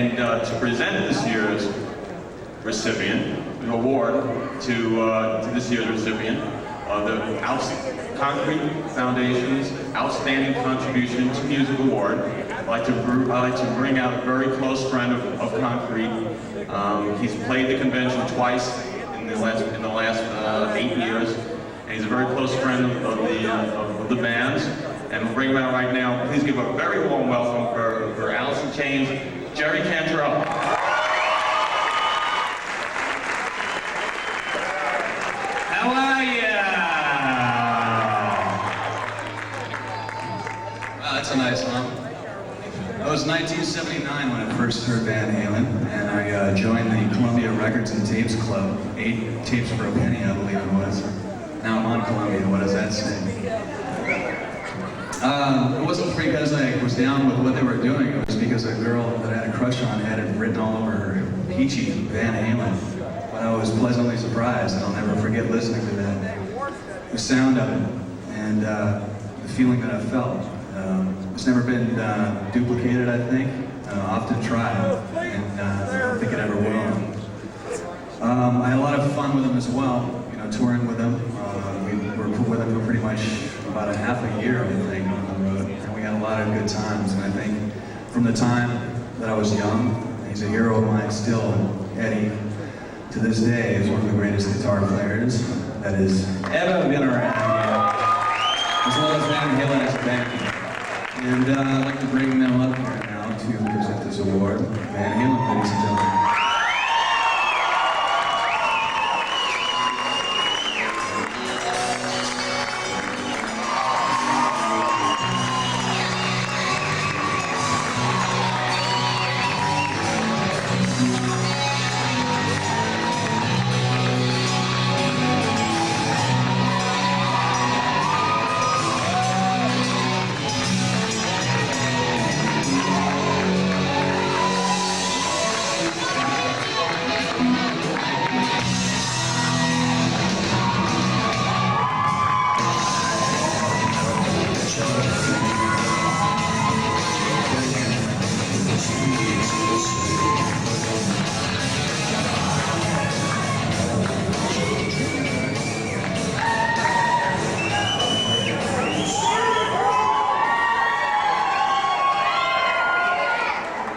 And to present this year's recipient, an award to this year's recipient, the Concrete Foundation's Outstanding Contribution to Music Award. I'd like to bring out a very close friend of Concrete. He's played the convention twice in the last 8 years, and he's a very close friend of the bands. And we'll bring him out right now. Please give a very warm welcome for Alice in Chains, Jerry Cantrell. How are ya? Wow, that's a nice song. It was 1979 when I first heard Van Halen, and I joined the Columbia Records and Tapes Club. 8 tapes for a penny, I believe it was. Now I'm on Columbia, what does that say? It wasn't because I was down with what they were doing, it was because a girl that I had a crush on had it written all over her peachy Van Halen. But I was pleasantly surprised, and I'll never forget listening to that. The sound of it, and the feeling that I felt. It's never been duplicated, I think. Often tried, and I don't think it ever will. I had a lot of fun with them as well, you know, touring with them. We were with them for pretty much about a half a year, I think, on the road, and we had a lot of good times. And I think from the time that I was young, he's a hero of mine still, and Eddie, to this day, is one of the greatest guitar players that has ever been around here, as well as Van Halen as a band. And I'd like to bring them up here now to present this award. Van Halen, ladies and gentlemen.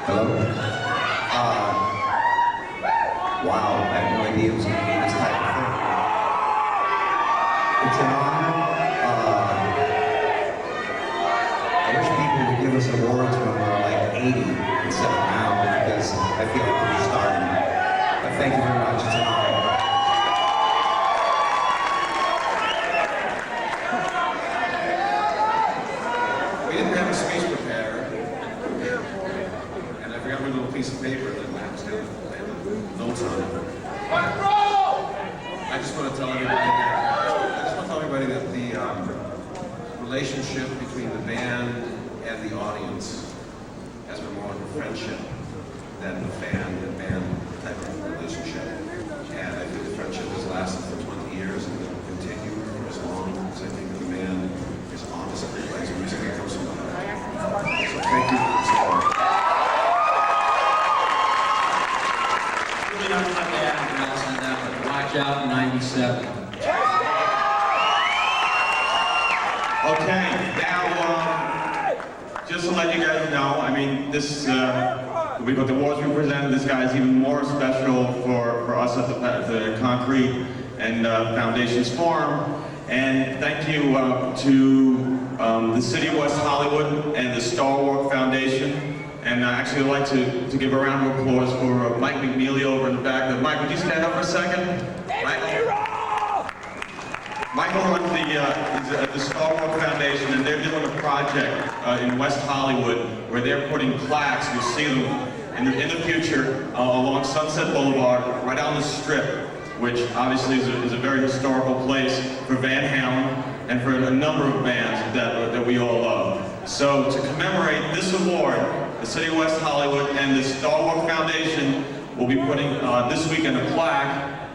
Hello? Wow, I had no idea it was going to be this type of thing. It's an honor. I wish people would give us awards when we're like 80 instead of now, because I feel like we're starting. But thank you very much, it's an honor. We didn't have a speech prepared. And I forgot my little piece of paper that I was going to have notes on it. I just want to tell everybody that the relationship between the band and the audience has been more of a friendship than the fan and band type of relationship. And I think the friendship has lasted for 20 years and will continue for as long as I think the band is honest and plays music that comes from the heart. So thank you for the support. Really not my dad and else on that, but watch out in 97. Okay, now, just to let you guys know, I mean, this, we got the awards we presented. This guy is even more special for us at the Concrete and Foundations Forum. And thank you to the City of West Hollywood and the Star Walk Foundation. And actually, I'd like to give a round of applause for Mike McNeely over in the back. Mike, would you stand up for a second? Michael runs the Star Walk Foundation, and they're doing a project in West Hollywood where they're putting plaques. You'll see them in the future along Sunset Boulevard, right on the Strip, which obviously is a very historical place for Van Halen and for a number of bands that we all love. So to commemorate this award, the City of West Hollywood and the Star Walk Foundation will be putting this weekend a plaque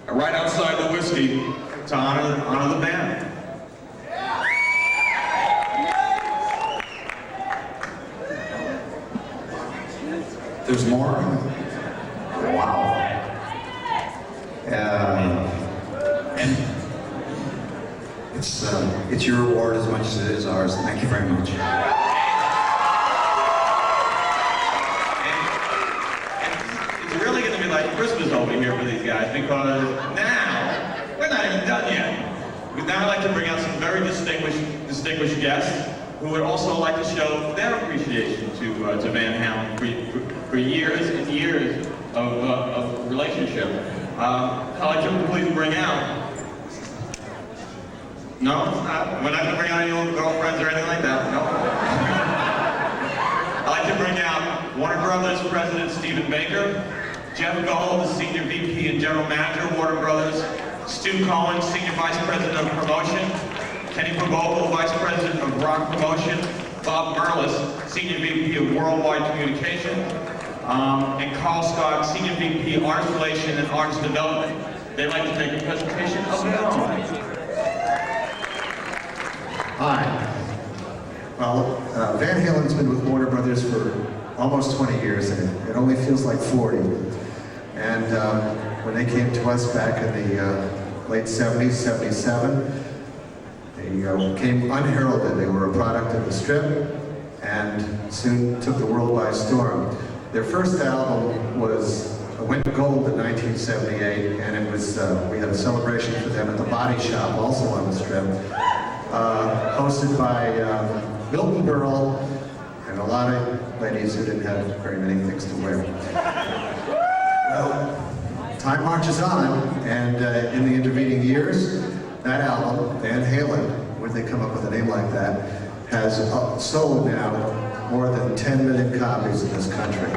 right outside the Whiskey to honor the band. There's more? Wow. And it's your award as much as it is ours. Thank you very much. It's really going to be like Christmas over here for these guys because now we're not even done yet. We'd now like to bring out some very distinguished guests who would also like to show their appreciation to Van Halen for years and years of relationship. I'd like to please bring out. No, it's not. We're not going to bring out any old girlfriends or anything like that. No. I'd like to bring out Warner Brothers President Stephen Baker, Jeff Gold, the Senior VP and General Manager of Warner Brothers, Stu Cohen, Senior Vice President of Promotion, Kenny Pagolo, Vice President of Rock Promotion, Bob Merlis, Senior VP of Worldwide Communication, and Carl Scott, Senior VP Arts Relation and Arts Development. They'd like to make a presentation of their own. Hi. Well, Van Halen's been with Warner Brothers for almost 20 years, and it only feels like 40. And when they came to us back in the late 70s, 77, they came unheralded. They were a product of the Strip, and soon took the world by storm. Their first album went gold in 1978, and it was we had a celebration for them at the Body Shop, also on the Strip, hosted by Milton Berle and a lot of ladies who didn't have very many things to wear. Well, time marches on, and in the intervening years, that album, Van Halen, where they come up with a name like that, has sold now more than 10 million copies in this country.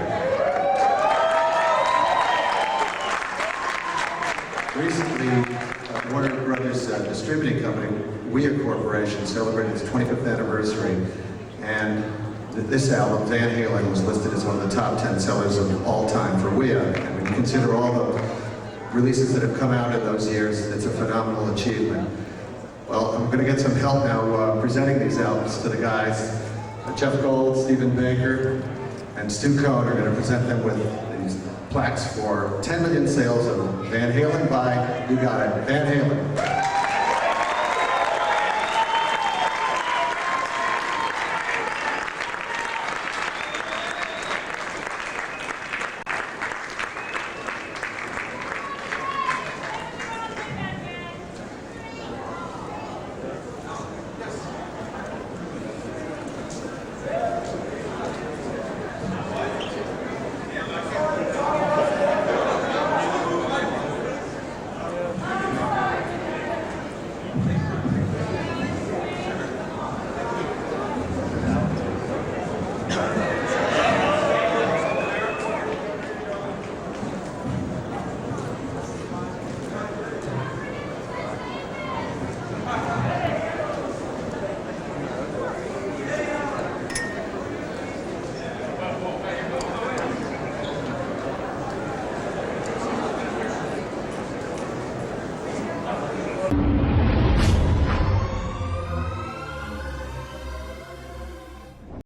Recently, Warner Brothers distributing company, WEA Corporation, celebrated its 25th anniversary, and this album, Van Halen, was listed as one of the top 10 sellers of all time for WEA. And when you consider all the releases that have come out in those years, it's a phenomenal achievement. Well, I'm going to get some help now presenting these albums to the guys. Jeff Gold, Stephen Baker, and Stu Cohen are going to present them with these plaques for 10 million sales of Van Halen by, you got it, Van Halen.